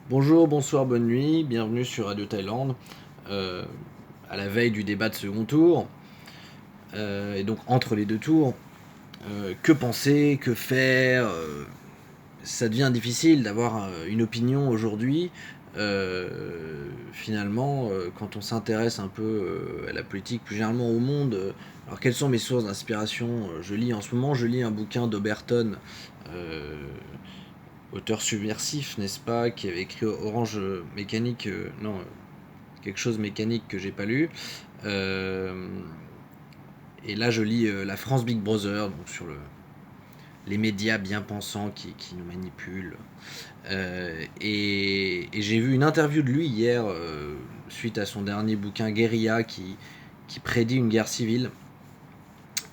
Bonjour, bonsoir, bonne nuit, bienvenue sur Radio Thaïlande, euh, à la veille du débat de second tour, et donc entre les deux tours. Que penser, que faire ça devient difficile d'avoir une opinion aujourd'hui. Finalement, quand on s'intéresse un peu à la politique, plus généralement au monde, alors quelles sont mes sources d'inspiration? Je lis en ce moment, je lis un bouquin d'Oberton, euh, auteur subversif, n'est-ce pas, qui avait écrit Orange Mécanique, non, quelque chose mécanique que j'ai pas lu. Euh, et là, je lis La France Big Brother, donc sur les médias bien pensants qui nous manipulent. Et j'ai vu une interview de lui hier, suite à son dernier bouquin Guérilla, qui prédit une guerre civile.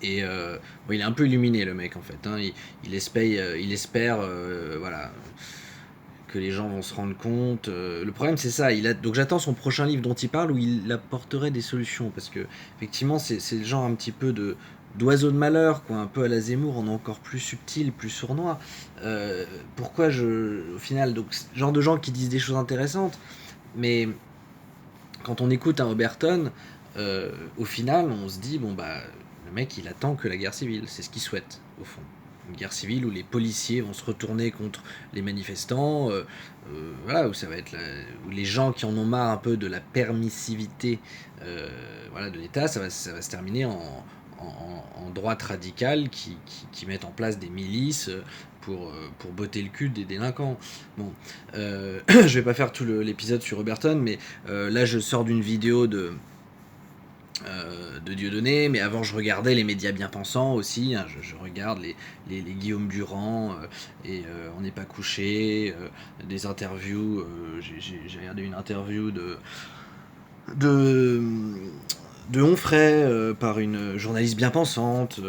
Et bon, il est un peu illuminé, le mec, en fait, hein. Il espère voilà, que les gens vont se rendre compte. Le problème, c'est ça. Donc j'attends son prochain livre dont il parle, où il apporterait des solutions. Parce que, effectivement, c'est le genre un petit peu d'oiseau de malheur, quoi, un peu à la Zemmour, en encore plus subtil, plus sournois. Pourquoi au final, donc, genre de gens qui disent des choses intéressantes, mais quand on écoute un Oberton, au final, on se dit, bon, bah, le mec, il attend que la guerre civile. C'est ce qu'il souhaite, au fond. Une guerre civile où les policiers vont se retourner contre les manifestants, voilà, où ça va être où les gens qui en ont marre un peu de la permissivité, voilà, de l'État, ça va se terminer en droite radicale qui mettent en place des milices pour botter le cul des délinquants. Bon, je vais pas faire tout l'épisode sur Roberton, mais là je sors d'une vidéo de Dieudonné, mais avant je regardais les médias bien pensants aussi, hein. Je regarde les Guillaume Durand, et On n'est pas couché, des interviews, j'ai regardé une interview de, de Onfray, par une journaliste bien pensante,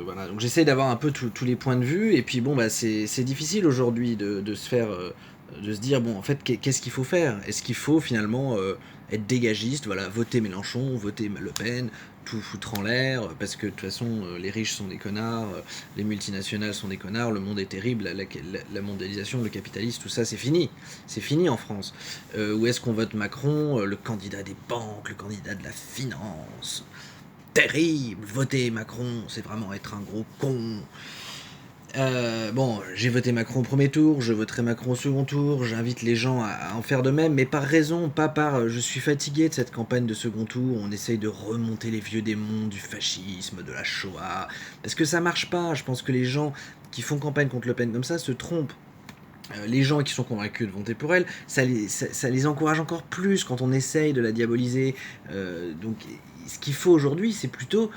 voilà. Donc j'essaye d'avoir un peu tous les points de vue, et puis bon, bah, c'est difficile aujourd'hui de se faire, de se dire, bon, en fait, qu'est-ce qu'il faut faire? Est-ce qu'il faut finalement être dégagiste, voilà, voter Mélenchon, voter Le Pen, tout foutre en l'air, parce que de toute façon, les riches sont des connards, les multinationales sont des connards, le monde est terrible, la mondialisation, le capitalisme, tout ça, c'est fini en France. Ou est-ce qu'on vote Macron, le candidat des banques, le candidat de la finance? Terrible, voter Macron, c'est vraiment être un gros con. Bon, j'ai voté Macron au premier tour, je voterai Macron au second tour, j'invite les gens à en faire de même, mais par raison, pas par je suis fatigué de cette campagne de second tour, on essaye de remonter les vieux démons du fascisme, de la Shoah, parce que ça marche pas. Je pense que les gens qui font campagne contre Le Pen comme ça se trompent. Les gens qui sont convaincus de voter pour elle, ça les encourage encore plus quand on essaye de la diaboliser. Donc, ce qu'il faut aujourd'hui, c'est plutôt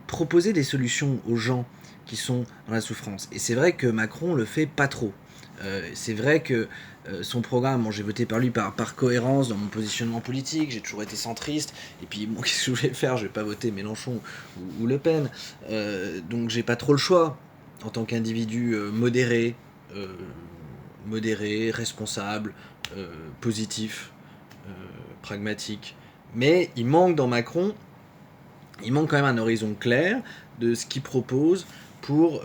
proposer des solutions aux gens qui sont dans la souffrance. Et c'est vrai que Macron le fait pas trop. C'est vrai que son programme, bon, j'ai voté par lui par cohérence dans mon positionnement politique, j'ai toujours été centriste, et puis bon, qu'est-ce que je vais faire? Je vais pas voter Mélenchon ou Le Pen. Donc j'ai pas trop le choix en tant qu'individu euh, modéré, responsable, positif, euh, pragmatique. Mais il manque quand même un horizon clair de ce qu'il propose pour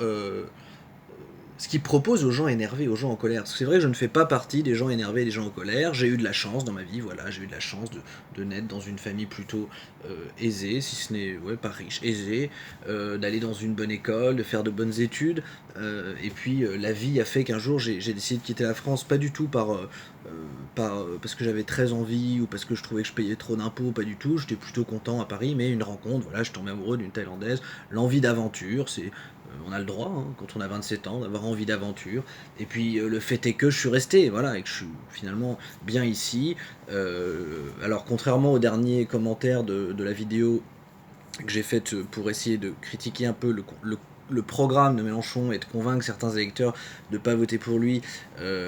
ce qu'il propose aux gens énervés, aux gens en colère. Parce que c'est vrai que je ne fais pas partie des gens énervés, des gens en colère. J'ai eu de la chance dans ma vie, voilà, j'ai eu de la chance de naître dans une famille plutôt aisée, si ce n'est pas riche, aisée, d'aller dans une bonne école, de faire de bonnes études. Et puis la vie a fait qu'un jour j'ai décidé de quitter la France, pas du tout parce que j'avais très envie ou parce que je trouvais que je payais trop d'impôts, pas du tout. J'étais plutôt content à Paris, mais une rencontre, voilà, je tombais amoureux d'une Thaïlandaise. L'envie d'aventure, on a le droit, hein, quand on a 27 ans, d'avoir envie d'aventure. Et puis le fait est que je suis resté, voilà, et que je suis finalement bien ici. Alors contrairement au dernier commentaire de la vidéo que j'ai faite pour essayer de critiquer un peu le programme de Mélenchon et de convaincre certains électeurs de ne pas voter pour lui,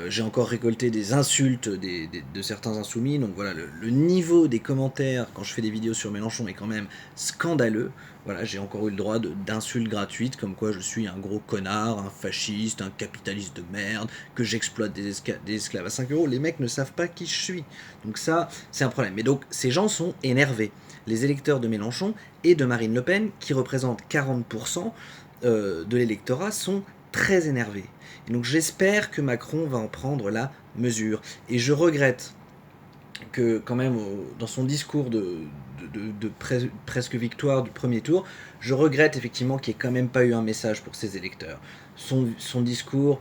j'ai encore récolté des insultes de certains insoumis. Donc voilà, le niveau des commentaires quand je fais des vidéos sur Mélenchon est quand même scandaleux. Voilà, j'ai encore eu le droit d'insultes gratuites, comme quoi je suis un gros connard, un fasciste, un capitaliste de merde, que j'exploite des esclaves à 5 euros. Les mecs ne savent pas qui je suis. Donc ça, c'est un problème. Mais donc, ces gens sont énervés. Les électeurs de Mélenchon et de Marine Le Pen, qui représentent 40% de l'électorat, sont très énervé. Et donc j'espère que Macron va en prendre la mesure. Et je regrette que quand même, dans son discours de presque victoire du premier tour, je regrette effectivement qu'il n'y ait quand même pas eu un message pour ses électeurs. Son discours,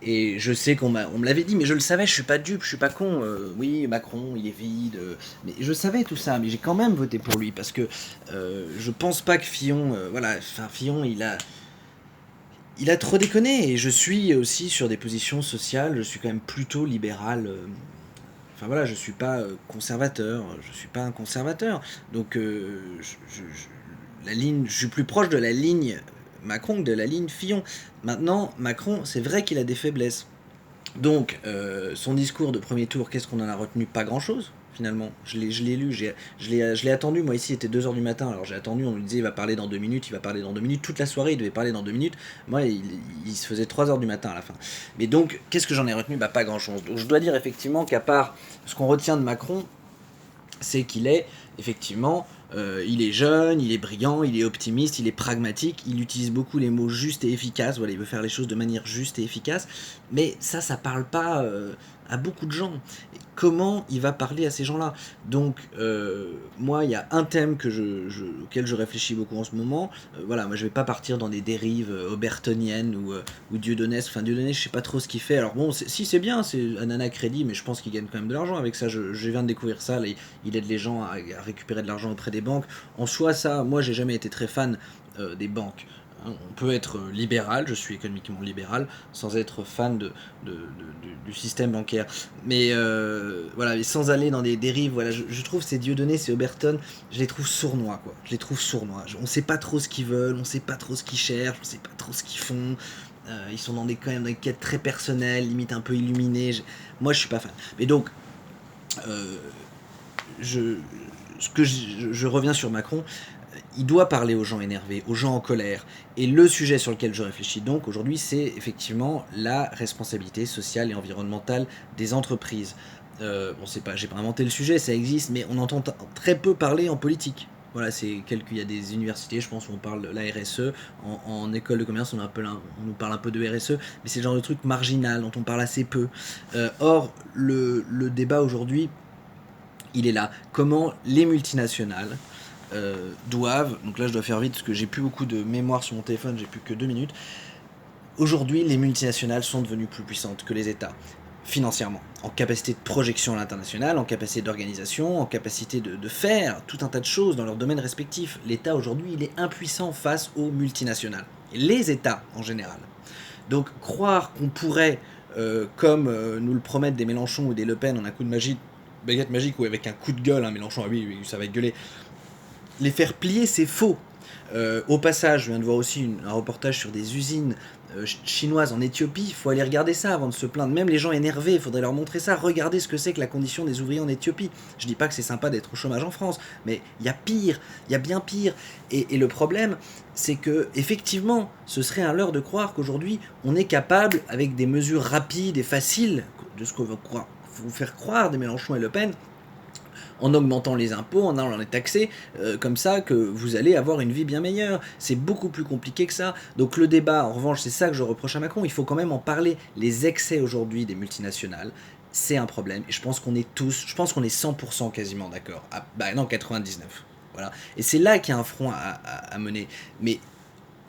et je sais on me l'avait dit, mais je le savais, je suis pas dupe, je suis pas con. Oui, Macron, il est vide. Mais je savais tout ça, mais j'ai quand même voté pour lui parce que je pense pas que Fillon, Fillon, il a trop déconné. Et je suis aussi sur des positions sociales, je suis quand même plutôt libéral. Enfin voilà, je suis pas conservateur, je suis pas un conservateur. Donc la ligne, je suis plus proche de la ligne Macron que de la ligne Fillon. Maintenant, Macron, c'est vrai qu'il a des faiblesses. Donc, son discours de premier tour, qu'est-ce qu'on en a retenu? Pas grand-chose, finalement. Je l'ai lu, je l'ai attendu. Moi, ici, il était 2h du matin, alors j'ai attendu, on me disait, il va parler dans 2 minutes, il va parler dans 2 minutes. Toute la soirée, il devait parler dans 2 minutes. Moi, il se faisait 3h du matin à la fin. Mais donc, qu'est-ce que j'en ai retenu? Pas grand-chose. Donc, je dois dire, effectivement, qu'à part ce qu'on retient de Macron, c'est qu'il est, effectivement, il est jeune, il est brillant, il est optimiste, il est pragmatique, il utilise beaucoup les mots justes et efficaces, voilà, il veut faire les choses de manière juste et efficace, mais ça parle pas à beaucoup de gens. Et comment il va parler à ces gens-là? Donc, moi, il y a un thème auquel je réfléchis beaucoup en ce moment. Voilà, moi, je vais pas partir dans des dérives aubertoniennes ou dieudonnesques. Enfin, Dieudonné, je sais pas trop ce qu'il fait. Alors bon, si c'est bien, c'est un anacrédit, mais je pense qu'il gagne quand même de l'argent avec ça. Je viens de découvrir ça, là, il aide les gens à récupérer de l'argent auprès des banques. En soi, ça, moi, j'ai jamais été très fan des banques. On peut être libéral, je suis économiquement libéral, sans être fan du système bancaire. Mais voilà, sans aller dans des dérives, voilà, je trouve ces Dieudonné, ces Oberton, je les trouve sournois, quoi. Je les trouve sournois. On sait pas trop ce qu'ils veulent, on sait pas trop ce qu'ils cherchent, on sait pas trop ce qu'ils font. Ils sont quand même dans des quêtes très personnelles, limite un peu illuminées. Moi, je suis pas fan. Mais donc, euh, je reviens sur Macron, il doit parler aux gens énervés, aux gens en colère. Et le sujet sur lequel je réfléchis donc aujourd'hui, c'est effectivement la responsabilité sociale et environnementale des entreprises. Bon, j'ai pas inventé le sujet, ça existe, mais on entend très peu parler en politique. Voilà, il y a des universités, je pense, où on parle de la RSE. En école de commerce, on nous parle un peu de RSE, mais c'est le genre de truc marginal dont on parle assez peu. Or, le débat aujourd'hui, il est là. Comment les multinationales doivent, donc là je dois faire vite parce que j'ai plus beaucoup de mémoire sur mon téléphone, j'ai plus que 2 minutes. Aujourd'hui, les multinationales sont devenues plus puissantes que les États, financièrement, en capacité de projection à l'international, en capacité d'organisation, en capacité de faire tout un tas de choses dans leurs domaines respectifs. L'État aujourd'hui, il est impuissant face aux multinationales, et les États en général. Donc croire qu'on pourrait, comme nous le promettent des Mélenchon ou des Le Pen en un coup de magie, baguette magique ou avec un coup de gueule, hein, Mélenchon, ah oui, ça va gueuler, les faire plier, c'est faux. Au passage, je viens de voir aussi un reportage sur des usines chinoises en Éthiopie. Il faut aller regarder ça avant de se plaindre. Même les gens énervés, il faudrait leur montrer ça. Regardez ce que c'est que la condition des ouvriers en Éthiopie. Je dis pas que c'est sympa d'être au chômage en France, mais il y a pire, il y a bien pire. Et le problème, c'est que effectivement, ce serait un leurre de croire qu'aujourd'hui, on est capable, avec des mesures rapides et faciles, de ce qu'on va vous faire croire des Mélenchon et Le Pen, en augmentant les impôts, en allant les taxer, comme ça que vous allez avoir une vie bien meilleure. C'est beaucoup plus compliqué que ça. Donc le débat, en revanche, c'est ça que je reproche à Macron, il faut quand même en parler. Les excès aujourd'hui des multinationales, c'est un problème. Et je pense qu'on est 100% quasiment d'accord. Ah, bah non, 99. Voilà. Et c'est là qu'il y a un front à mener. Mais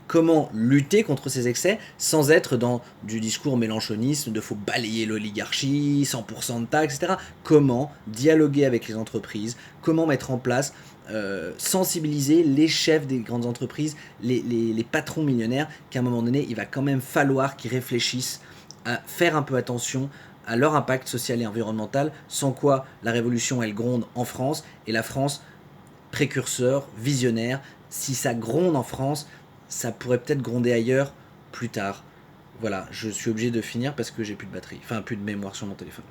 comment lutter contre ces excès sans être dans du discours mélenchoniste de faut balayer l'oligarchie, 100% de taxes, etc. Comment dialoguer avec les entreprises, comment mettre en place, sensibiliser les chefs des grandes entreprises, les patrons millionnaires, qu'à un moment donné, il va quand même falloir qu'ils réfléchissent à faire un peu attention à leur impact social et environnemental, sans quoi la révolution, elle gronde en France, et la France, précurseur, visionnaire, si ça gronde en France, ça pourrait peut-être gronder ailleurs plus tard. Voilà, je suis obligé de finir parce que j'ai plus de batterie, enfin plus de mémoire sur mon téléphone.